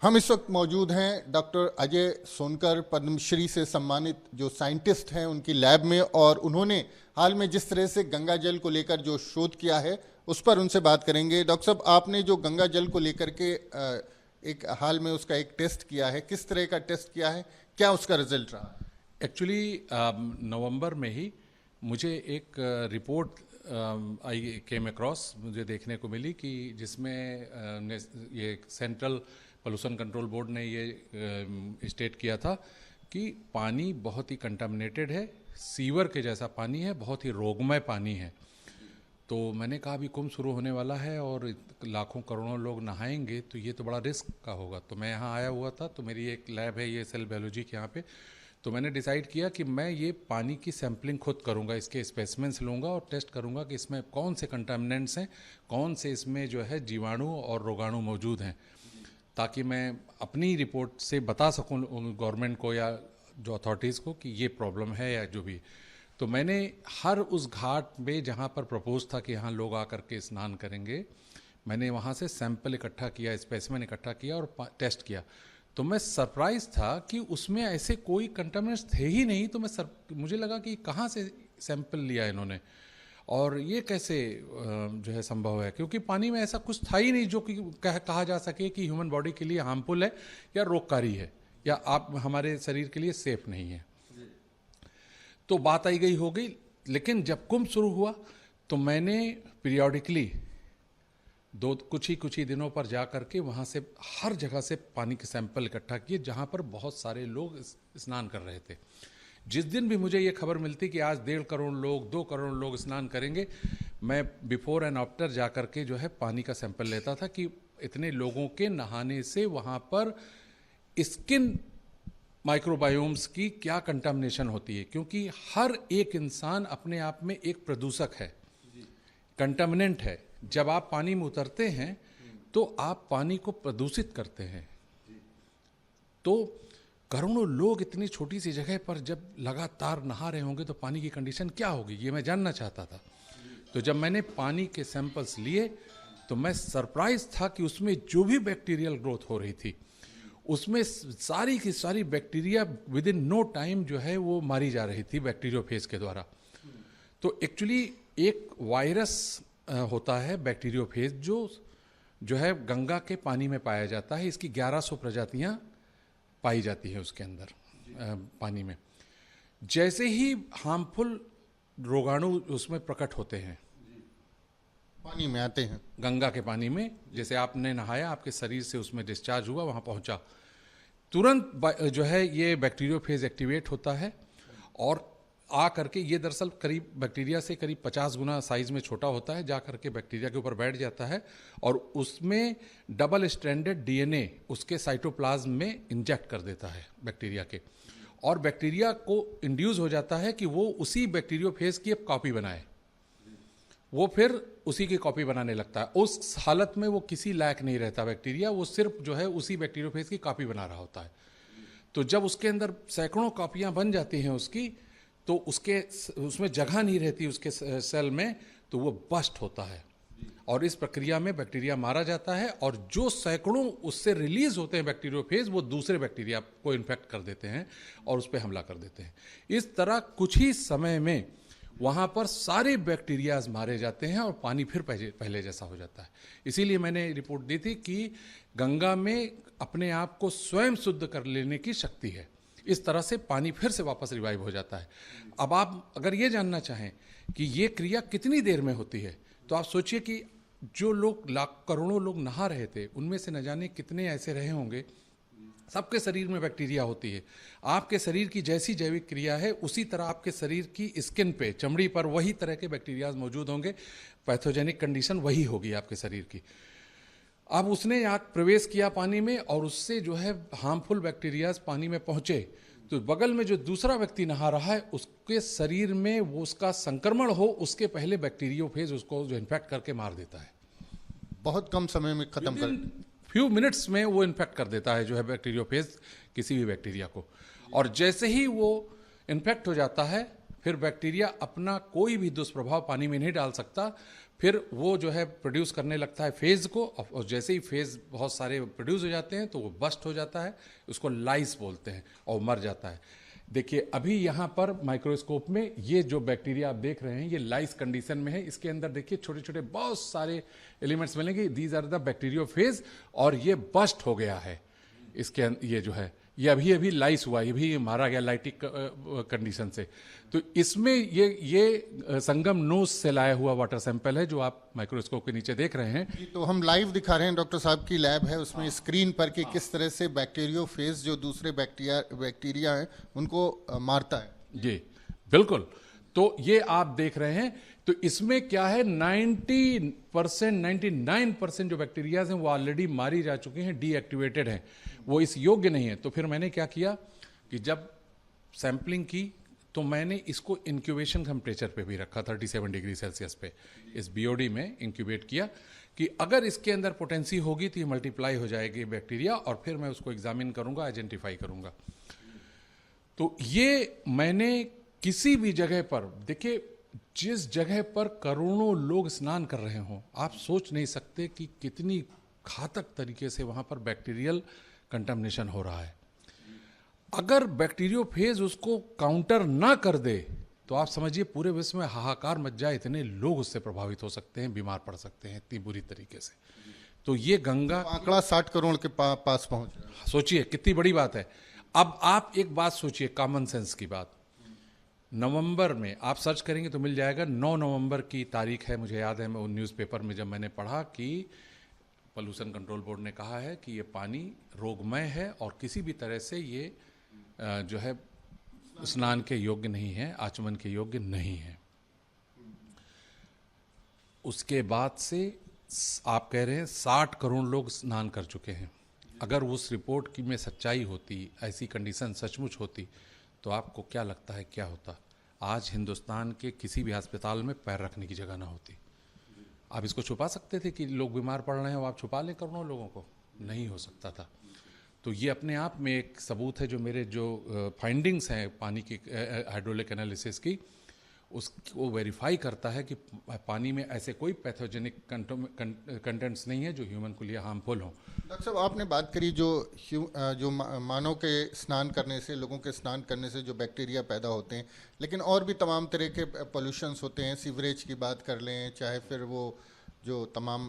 हम इस वक्त मौजूद हैं डॉक्टर अजय सोनकर, पद्मश्री से सम्मानित जो साइंटिस्ट हैं, उनकी लैब में, और उन्होंने हाल में जिस तरह से गंगा जल को लेकर जो शोध किया है उस पर उनसे बात करेंगे। डॉक्टर साहब, आपने जो गंगा जल को लेकर के एक हाल में उसका एक टेस्ट किया है, किस तरह का टेस्ट किया है, क्या उसका रिजल्ट रहा? एक्चुअली नवंबर में ही मुझे एक रिपोर्ट आई केम अक्रॉस, मुझे देखने को मिली कि जिसमें ये सेंट्रल पोल्यूशन कंट्रोल बोर्ड ने ये स्टेट किया था कि पानी बहुत ही कंटामिनेटेड है, सीवर के जैसा पानी है, बहुत ही रोगमय पानी है। तो मैंने कहा अभी कुंभ शुरू होने वाला है और लाखों करोड़ों लोग नहाएंगे तो ये तो बड़ा रिस्क का होगा। तो मैं यहाँ आया हुआ था, तो मेरी एक लैब है ये सेल बायोलॉजी के यहाँ पे, तो मैंने डिसाइड किया कि मैं ये पानी की सैम्पलिंग खुद करूँगा, इसके स्पेसिमेंस लूँगा और टेस्ट करूँगा कि इसमें कौन से कंटामिनेंट्स हैं, कौन से इसमें जो है जीवाणु और रोगाणु मौजूद हैं, ताकि मैं अपनी रिपोर्ट से बता सकूं गवर्नमेंट को या जो अथॉरिटीज़ को कि ये प्रॉब्लम है या जो भी। तो मैंने हर उस घाट में जहाँ पर प्रपोज था कि यहाँ लोग आकर के स्नान करेंगे, मैंने वहाँ से सैंपल इकट्ठा किया, स्पेसिमेन इकट्ठा किया और टेस्ट किया। तो मैं सरप्राइज था कि उसमें ऐसे कोई कंटामिनेंट्स थे ही नहीं। तो मुझे लगा कि कहाँ से सैंपल लिया इन्होंने और ये कैसे जो है संभव है, क्योंकि पानी में ऐसा कुछ था ही नहीं जो कि कहा जा सके कि ह्यूमन बॉडी के लिए हार्मफुल है या रोगकारी है या आप हमारे शरीर के लिए सेफ नहीं है। तो बात आई गई हो गई। लेकिन जब कुंभ शुरू हुआ तो मैंने पीरियोडिकली कुछ ही दिनों पर जा करके वहाँ से हर जगह से पानी के सैंपल इकट्ठा किए जहाँ पर बहुत सारे लोग स्नान कर रहे थे। जिस दिन भी मुझे ये खबर मिलती कि आज 1.5 करोड़ लोग 2 करोड़ लोग स्नान करेंगे, मैं बिफोर एंड आफ्टर जा करके जो है पानी का सैंपल लेता था कि इतने लोगों के नहाने से वहाँ पर स्किन माइक्रोबायोम्स की क्या कंटामिनेशन होती है, क्योंकि हर एक इंसान अपने आप में एक प्रदूषक है, कंटामिनेंट है। जब आप पानी में उतरते हैं तो आप पानी को प्रदूषित करते हैं। तो करोड़ों लोग इतनी छोटी सी जगह पर जब लगातार नहा रहे होंगे तो पानी की कंडीशन क्या होगी, ये मैं जानना चाहता था। तो जब मैंने पानी के सैंपल्स लिए तो मैं सरप्राइज था कि उसमें जो भी बैक्टीरियल ग्रोथ हो रही थी उसमें सारी की सारी bacteria within no time जो है वो मारी जा रही थी बैक्टीरियोफेज के द्वारा। तो एक्चुअली एक वायरस होता है बैक्टीरियोफेज जो है गंगा के पानी में पाया जाता है। इसकी 1100 प्रजातियां पाई जाती है उसके अंदर पानी में। जैसे ही हार्मफुल रोगाणु उसमें प्रकट होते हैं, पानी में आते हैं, गंगा के पानी में, जैसे आपने नहाया, आपके शरीर से उसमें डिस्चार्ज हुआ, वहाँ पहुँचा, तुरंत जो है ये बैक्टीरियोफेज एक्टिवेट होता है और आ करके ये दरअसल करीब बैक्टीरिया से करीब 50 गुना साइज में छोटा होता है, जा करके बैक्टीरिया के ऊपर बैठ जाता है और उसमें डबल स्ट्रैंडेड डीएनए उसके साइटोप्लाज्म में इंजेक्ट कर देता है बैक्टीरिया के, और बैक्टीरिया को इंड्यूस हो जाता है कि वो उसी बैक्टीरियोफेज की एक कॉपी बनाए। वो फिर उसी की कॉपी बनाने लगता है। उस हालत में वो किसी लायक नहीं रहता बैक्टीरिया, वो सिर्फ जो है उसी बैक्टीरियोफेज की कॉपी बना रहा होता है। तो जब उसके अंदर सैकड़ों कॉपियां बन जाती हैं उसकी, तो उसमें जगह नहीं रहती उसके सेल में, तो वो बस्ट होता है और इस प्रक्रिया में बैक्टीरिया मारा जाता है और जो सैकड़ों उससे रिलीज होते हैं बैक्टीरियोफेज, वो दूसरे बैक्टीरिया को इन्फेक्ट कर देते हैं और उस पर हमला कर देते हैं। इस तरह कुछ ही समय में वहाँ पर सारे बैक्टीरियाज मारे जाते हैं और पानी फिर पहले जैसा हो जाता है। इसीलिए मैंने रिपोर्ट दी थी कि गंगा में अपने आप को स्वयं शुद्ध कर लेने की शक्ति है। इस तरह से पानी फिर से वापस रिवाइव हो जाता है। अब आप अगर ये जानना चाहें कि ये क्रिया कितनी देर में होती है, तो आप सोचिए कि जो लोग करोड़ों लोग नहा रहे थे उनमें से न जाने कितने ऐसे रहे होंगे, सबके शरीर में बैक्टीरिया होती है। आपके शरीर की जैसी जैविक क्रिया है उसी तरह आपके शरीर की स्किन पे, चमड़ी पर वही तरह के बैक्टीरियाज मौजूद होंगे, पैथोजेनिक कंडीशन वही होगी आपके शरीर की। अब उसने यहाँ प्रवेश किया पानी में और उससे जो है हार्मफुल बैक्टीरियाज पानी में पहुंचे, तो बगल में जो दूसरा व्यक्ति नहा रहा है उसके शरीर में वो उसका संक्रमण हो उसके पहले बैक्टीरियोफेज उसको जो इन्फेक्ट करके मार देता है। बहुत कम समय में खत्म कर, फ्यू मिनट्स में वो इन्फेक्ट कर देता है जो है बैक्टीरियोफेज किसी भी बैक्टीरिया को। और जैसे ही वो इन्फेक्ट हो जाता है फिर बैक्टीरिया अपना कोई भी दुष्प्रभाव पानी में नहीं डाल सकता, फिर वो जो है प्रोड्यूस करने लगता है फेज को, और जैसे ही फेज बहुत सारे प्रोड्यूस हो जाते हैं तो वो बस्ट हो जाता है, उसको लाइस बोलते हैं, और मर जाता है। देखिए अभी यहाँ पर माइक्रोस्कोप में ये जो बैक्टीरिया आप देख रहे हैं ये लाइस कंडीशन में है। इसके अंदर देखिए छोटे छोटे बहुत सारे एलिमेंट्स मिलेंगे, दीज आर द बैक्टीरियोफेज, और ये बस्ट हो गया है। इसके ये जो है ये अभी अभी लाइस हुआ, ये भी मारा गया लाइटिक कंडीशन से। तो इसमें ये संगम नोज से लाया हुआ वाटर सैंपल है जो आप माइक्रोस्कोप के नीचे देख रहे हैं। तो हम लाइव दिखा रहे हैं, डॉक्टर साहब की लैब है उसमें स्क्रीन पर कि किस तरह से बैक्टीरियोफेज जो दूसरे बैक्टीरिया हैं उनको मारता है। जी बिल्कुल। तो ये आप देख रहे हैं, तो इसमें क्या है 90%, 99% जो बैक्टीरिया हैं वो ऑलरेडी मारी जा चुके हैं, डीएक्टिवेटेड हैं, वो इस योग्य नहीं है। तो फिर मैंने क्या किया कि जब सैंपलिंग की तो मैंने इसको इंक्यूबेशन टेम्परेचर पे भी रखा, 37 डिग्री सेल्सियस पे इस बीओडी में इंक्यूबेट किया कि अगर इसके अंदर पोटेंसी होगी तो ये मल्टीप्लाई हो जाएगी बैक्टीरिया, और फिर मैं उसको एग्जामिन करूंगा, आइडेंटिफाई करूंगा। तो ये मैंने किसी भी जगह पर, देखिए जिस जगह पर करोड़ों लोग स्नान कर रहे हों, आप सोच नहीं सकते कि कितनी घातक तरीके से वहां पर बैक्टीरियल कंटामिनेशन हो रहा है। अगर बैक्टीरियोफेज उसको काउंटर ना कर दे तो आप समझिए पूरे विश्व में हाहाकार मच जाए, इतने लोग उससे प्रभावित हो सकते हैं, बीमार पड़ सकते हैं इतनी बुरी तरीके से। तो ये गंगा आंकड़ा 60 करोड़ के पास पहुंच रहा है। सोचिए कितनी बड़ी बात है। अब आप एक बात सोचिए, कॉमन सेंस की बात, नवंबर में आप सर्च करेंगे तो मिल जाएगा, 9 नवंबर की तारीख है, मुझे याद है, मैं न्यूज़पेपर में जब मैंने पढ़ा कि पोल्यूशन कंट्रोल बोर्ड ने कहा है कि ये पानी रोगमय है और किसी भी तरह से ये जो है स्नान के योग्य नहीं है, आचमन के योग्य नहीं है। उसके बाद से आप कह रहे हैं 60 करोड़ लोग स्नान कर चुके हैं। अगर उस रिपोर्ट की में सच्चाई होती, ऐसी कंडीशन सचमुच होती, तो आपको क्या लगता है क्या होता? आज हिंदुस्तान के किसी भी अस्पताल में पैर रखने की जगह ना होती। आप इसको छुपा सकते थे कि लोग बीमार पड़ रहे हैं, वो आप छुपा लें करोड़ों लोगों को? नहीं हो सकता था। तो ये अपने आप में एक सबूत है, जो मेरे जो फाइंडिंग्स हैं पानी की हाइड्रोलिक एनालिसिस की, उसको वेरीफाई करता है कि पानी में ऐसे कोई पैथोजेनिक कंटेंट्स नहीं है जो ह्यूमन के लिए हार्मफुल हों। डॉक्टर साहब आपने बात करी जो मानव के स्नान करने से, लोगों के स्नान करने से जो बैक्टीरिया पैदा होते हैं, लेकिन और भी तमाम तरह के पोल्यूशंस होते हैं। सीवरेज की बात कर लें, चाहे फिर वो जो तमाम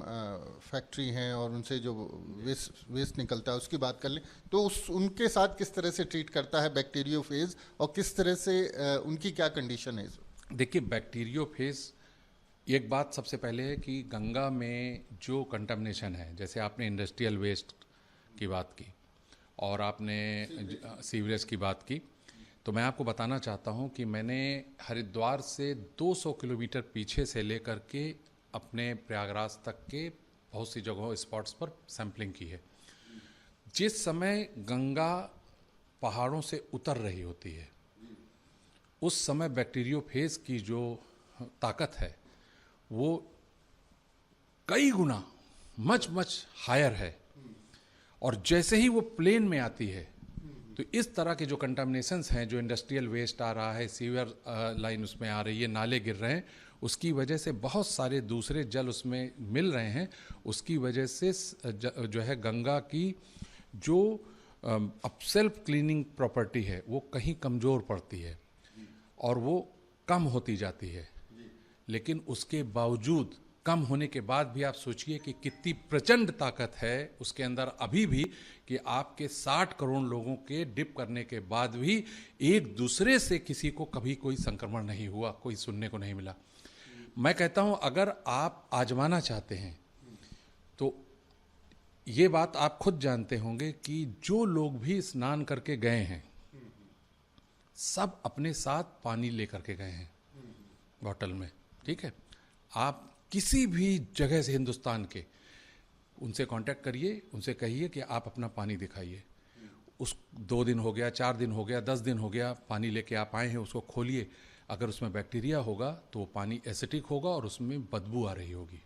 फैक्ट्री हैं और उनसे जो वेस्ट निकलता है उसकी बात कर लें, तो उनके साथ किस तरह से ट्रीट करता है बैक्टीरियोफेज, और किस तरह से उनकी क्या कंडीशन है? देखिए बैक्टीरियोफेज, एक बात सबसे पहले है कि गंगा में जो कंटामिनेशन है, जैसे आपने इंडस्ट्रियल वेस्ट की बात की और आपने सीवरेज की बात की, तो मैं आपको बताना चाहता हूं कि मैंने हरिद्वार से 200 किलोमीटर पीछे से लेकर के अपने प्रयागराज तक के बहुत सी जगहों स्पॉट्स पर सैंपलिंग की है। जिस समय गंगा पहाड़ों से उतर रही होती है उस समय बैक्टीरियोफेज की जो ताकत है वो कई गुना मच हायर है, और जैसे ही वो प्लेन में आती है तो इस तरह के जो कंटामिनेशंस हैं, जो इंडस्ट्रियल वेस्ट आ रहा है, सीवर लाइन उसमें आ रही है, नाले गिर रहे हैं, उसकी वजह से बहुत सारे दूसरे जल उसमें मिल रहे हैं, उसकी वजह से जो है गंगा की जो अब सेल्फ क्लीनिंग प्रॉपर्टी है वो कहीं कमज़ोर पड़ती है और वो कम होती जाती है। लेकिन उसके बावजूद, कम होने के बाद भी आप सोचिए कि कितनी प्रचंड ताकत है उसके अंदर अभी भी, कि आपके 60 करोड़ लोगों के डिप करने के बाद भी एक दूसरे से किसी को कभी कोई संक्रमण नहीं हुआ, कोई सुनने को नहीं मिला। मैं कहता हूं अगर आप आजमाना चाहते हैं तो ये बात आप खुद जानते होंगे कि जो लोग भी स्नान करके गए हैं सब अपने साथ पानी लेकर के गए हैं बॉटल में, ठीक है। आप किसी भी जगह से हिंदुस्तान के उनसे कांटेक्ट करिए, उनसे कहिए कि आप अपना पानी दिखाइए। उस 2 दिन हो गया, 4 दिन हो गया, 10 दिन हो गया, पानी लेके आप आए हैं, उसको खोलिए, अगर उसमें बैक्टीरिया होगा तो वो पानी एसिडिक होगा और उसमें बदबू आ रही होगी।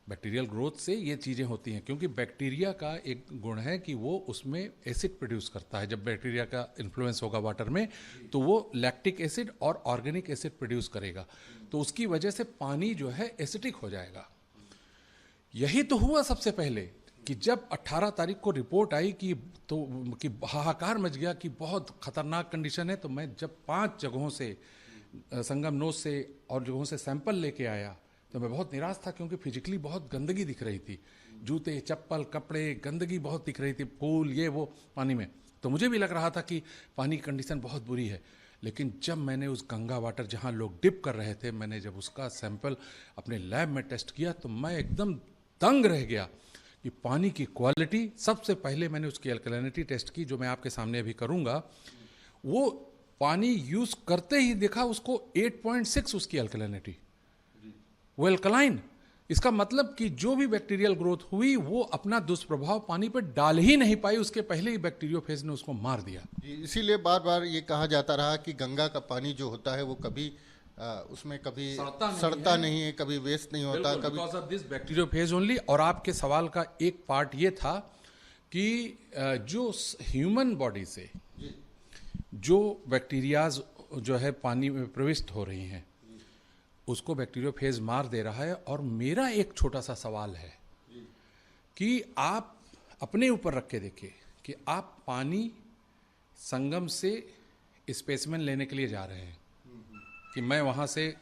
बैक्टीरियल ग्रोथ से ये चीज़ें होती हैं, क्योंकि बैक्टीरिया का एक गुण है कि वो उसमें एसिड प्रोड्यूस करता है। जब बैक्टीरिया का इन्फ्लुएंस होगा वाटर में तो वो लैक्टिक एसिड और ऑर्गेनिक एसिड प्रोड्यूस करेगा, तो उसकी वजह से पानी जो है एसिडिक हो जाएगा। यही तो हुआ सबसे पहले कि जब 18 तारीख को रिपोर्ट आई कि हाहाकार मच गया कि बहुत खतरनाक कंडीशन है। तो मैं जब 5 जगहों से, संगम नोज से और जगहों से सैंपल लेके आया तो मैं बहुत निराश था, क्योंकि फिजिकली बहुत गंदगी दिख रही थी, जूते चप्पल कपड़े गंदगी बहुत दिख रही थी, फूल ये वो पानी में। तो मुझे भी लग रहा था कि पानी की कंडीशन बहुत बुरी है। लेकिन जब मैंने उस गंगा वाटर जहाँ लोग डिप कर रहे थे, मैंने जब उसका सैंपल अपने लैब में टेस्ट किया तो मैं एकदम दंग रह गया कि पानी की क्वालिटी। सबसे पहले मैंने उसकी अल्कलिनिटी टेस्ट की, जो मैं आपके सामने अभी करूँगा। वो पानी यूज़ करते ही देखा उसको 8.6 उसकी अल्कलिनिटी, वो अल्कलाइन। इसका मतलब कि जो भी बैक्टीरियल ग्रोथ हुई वो अपना दुष्प्रभाव पानी पर डाल ही नहीं पाई, उसके पहले ही बैक्टीरियोफेज ने उसको मार दिया। इसीलिए बार बार ये कहा जाता रहा कि गंगा का पानी जो होता है वो कभी उसमें कभी सड़ता नहीं है, कभी वेस्ट नहीं होता, कभी because of this bacteriophage only. और आपके सवाल का एक पार्ट ये था कि जो ह्यूमन बॉडी से जो बैक्टीरियाज जो है पानी में प्रविष्ट हो रही हैं उसको बैक्टीरियोफेज मार दे रहा है। और मेरा एक छोटा सा सवाल है कि आप अपने ऊपर रख के देखिए कि आप पानी संगम से स्पेसिमेन लेने के लिए जा रहे हैं कि मैं वहाँ से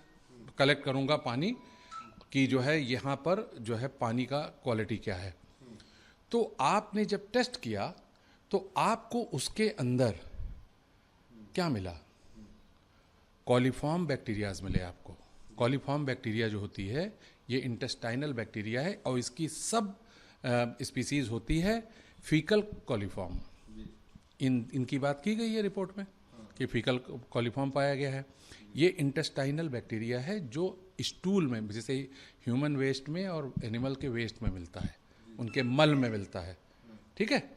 कलेक्ट करूँगा पानी कि जो है यहाँ पर जो है पानी का क्वालिटी क्या है। तो आपने जब टेस्ट किया तो आपको उसके अंदर क्या मिला? कॉलीफॉर्म बैक्टीरियाज मिले आपको। कॉलीफॉर्म बैक्टीरिया जो होती है ये इंटेस्टाइनल बैक्टीरिया है और इसकी सब स्पीसीज होती है फीकल कॉलीफॉर्म। इनकी बात की गई है रिपोर्ट में कि फीकल कॉलीफॉर्म पाया गया है। ये इंटेस्टाइनल बैक्टीरिया है जो स्टूल में, जैसे ह्यूमन वेस्ट में और एनिमल के वेस्ट में मिलता है, उनके मल में मिलता है, ठीक है।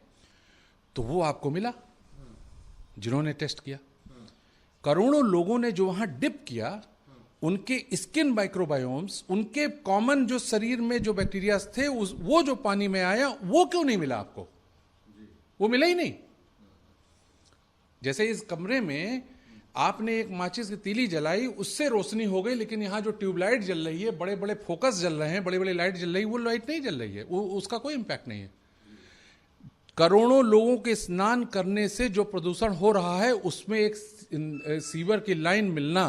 तो वो आपको मिला जिन्होंने टेस्ट किया। करोड़ों लोगों ने जो वहां डिप किया उनके स्किन माइक्रोबायोम्स, उनके कॉमन जो शरीर में जो बैक्टीरिया थे वो जो पानी में आया वो क्यों नहीं मिला आपको? वो मिला ही नहीं। जैसे इस कमरे में आपने एक माचिस की तीली जलाई, उससे रोशनी हो गई, लेकिन यहां जो ट्यूबलाइट जल रही है, बड़े बड़े फोकस जल रहे हैं, बड़े बड़े लाइट जल रही है, वो लाइट नहीं जल रही है, वो उसका कोई इंपैक्ट नहीं है। करोड़ों लोगों के स्नान करने से जो प्रदूषण हो रहा है उसमें एक सीवर की लाइन मिलना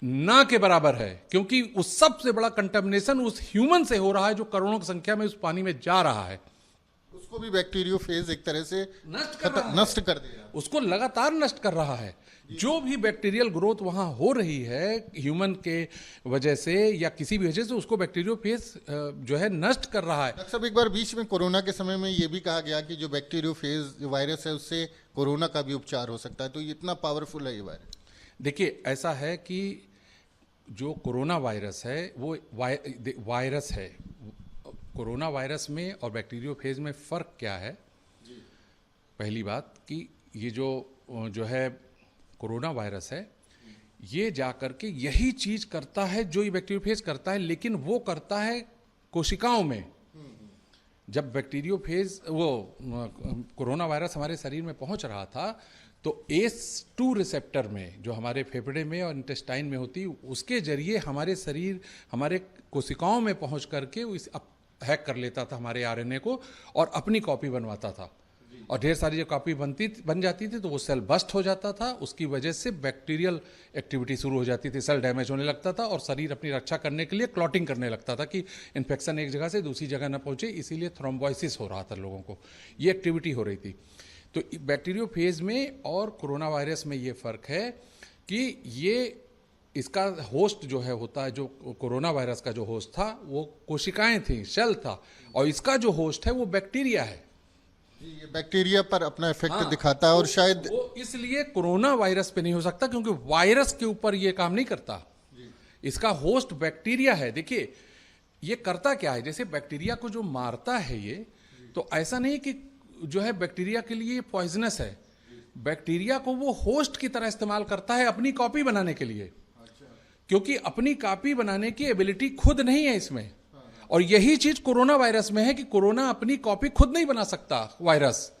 ना के बराबर है, क्योंकि उस सबसे बड़ा कंटेमिनेशन उस ह्यूमन से हो रहा है जो करोड़ों की संख्या में उस पानी में जा रहा है। उसको भी बैक्टीरियोफेज एक तरह से नष्ट कर देगा, उसको लगातार नष्ट कर रहा है। जो भी बैक्टीरियल ग्रोथ वहां हो रही है ह्यूमन के वजह से या किसी भी वजह से, उसको बैक्टीरियोफेज जो है नष्ट कर रहा है। डॉक्टर साहब, एक बार बीच में कोरोना के समय में ये भी कहा गया कि जो बैक्टीरियोफेज जो वायरस है उससे कोरोना का भी उपचार हो सकता है, तो ये इतना पावरफुल है ये वायरस? देखिए, ऐसा है कि जो कोरोना वायरस है वो वायरस है। कोरोना वायरस में और बैक्टीरियोफेज में फ़र्क क्या है? पहली बात कि ये जो है कोरोना वायरस है, ये जाकर के यही चीज़ करता है जो ये बैक्टीरियोफेज करता है, लेकिन वो करता है कोशिकाओं में। जब बैक्टीरियोफेज कोरोना वायरस हमारे शरीर में पहुंच रहा था तो ACE2 रिसेप्टर में, जो हमारे फेफड़े में और इंटेस्टाइन में होती, उसके जरिए हमारे शरीर, हमारे कोशिकाओं में पहुंच करके हैक कर लेता था हमारे RNA को और अपनी कॉपी बनवाता था। और ढेर सारी जो कॉपी बन जाती थी तो वो सेल बस्ट हो जाता था, उसकी वजह से बैक्टीरियल एक्टिविटी शुरू हो जाती थी, सेल डैमेज होने लगता था और शरीर अपनी रक्षा करने के लिए क्लॉटिंग करने लगता था कि इन्फेक्शन एक जगह से दूसरी जगह न पहुंचे, इसीलिए थ्रोम्बोसिस हो रहा था लोगों को, ये एक्टिविटी हो रही थी। तो बैक्टीरियोफेज में और कोरोना वायरस में ये फ़र्क है कि ये इसका होस्ट जो है होता है, जो कोरोना वायरस का जो होस्ट था वो कोशिकाएं थी, सेल था, और इसका जो होस्ट है वो बैक्टीरिया है। ये बैक्टीरिया पर अपना इफेक्ट दिखाता है और शायद वो इसलिए कोरोना वायरस पे नहीं हो सकता क्योंकि वायरस के ऊपर ये काम नहीं करता, इसका होस्ट बैक्टीरिया है। देखिए ये करता क्या है, जैसे बैक्टीरिया को जो मारता है ये, तो ऐसा नहीं कि जो है बैक्टीरिया के लिए पॉइजनस है, बैक्टीरिया को वो होस्ट की तरह इस्तेमाल करता है अपनी कॉपी बनाने के लिए, क्योंकि अपनी कॉपी बनाने की एबिलिटी खुद नहीं है इसमें। और यही चीज कोरोना वायरस में है कि कोरोना अपनी कॉपी खुद नहीं बना सकता वायरस,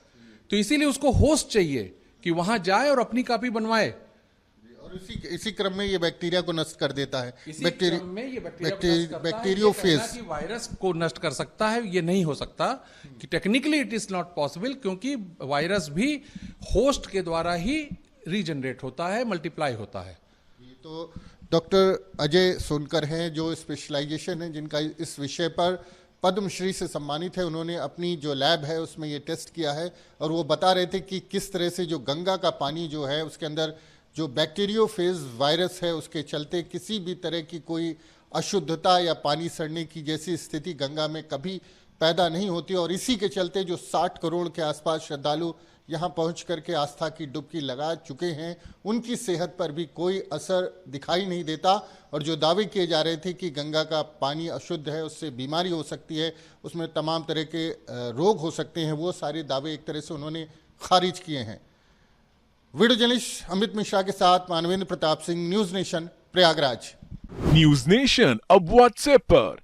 तो इसीलिए उसको होस्ट चाहिए कि वहां जाए और अपनी कॉपी बनवाए। और इसी क्रम में ये बैक्टीरिया को नष्ट कर देता है। इसी क्रम में ये बैक्टीरियोफेज कि वायरस को नष्ट कर सकता है, ये नहीं हो सकता कि technically it is not possible, क्योंकि वायरस भी होस्ट के द्वारा ही रीजनरेट होता है, मल्टीप्लाई होता है। तो डॉक्टर अजय सोनकर हैं जो स्पेशलाइजेशन है, जिनका इस विषय पर पद्मश्री से सम्मानित है। उन्होंने अपनी जो लैब है उसमें ये टेस्ट किया है और वो बता रहे थे कि किस तरह से जो गंगा का पानी जो है उसके अंदर जो बैक्टीरियोफेज वायरस है उसके चलते किसी भी तरह की कोई अशुद्धता या पानी सड़ने की जैसी स्थिति गंगा में कभी पैदा नहीं होती, और इसी के चलते जो 60 करोड़ के आसपास श्रद्धालु यहाँ पहुँच करके आस्था की डुबकी लगा चुके हैं उनकी सेहत पर भी कोई असर दिखाई नहीं देता। और जो दावे किए जा रहे थे कि गंगा का पानी अशुद्ध है, उससे बीमारी हो सकती है, उसमें तमाम तरह के रोग हो सकते हैं, वो सारे दावे एक तरह से उन्होंने खारिज किए हैं। वीडियो जर्नलिस्ट अमित मिश्रा के साथ Manvendra Pratap Singh, news nation, Prayagraj. News nation अब व्हाट्सएप पर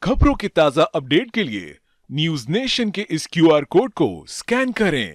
खबरों के ताजा अपडेट के लिए न्यूज नेशन के इस QR कोड को स्कैन करें।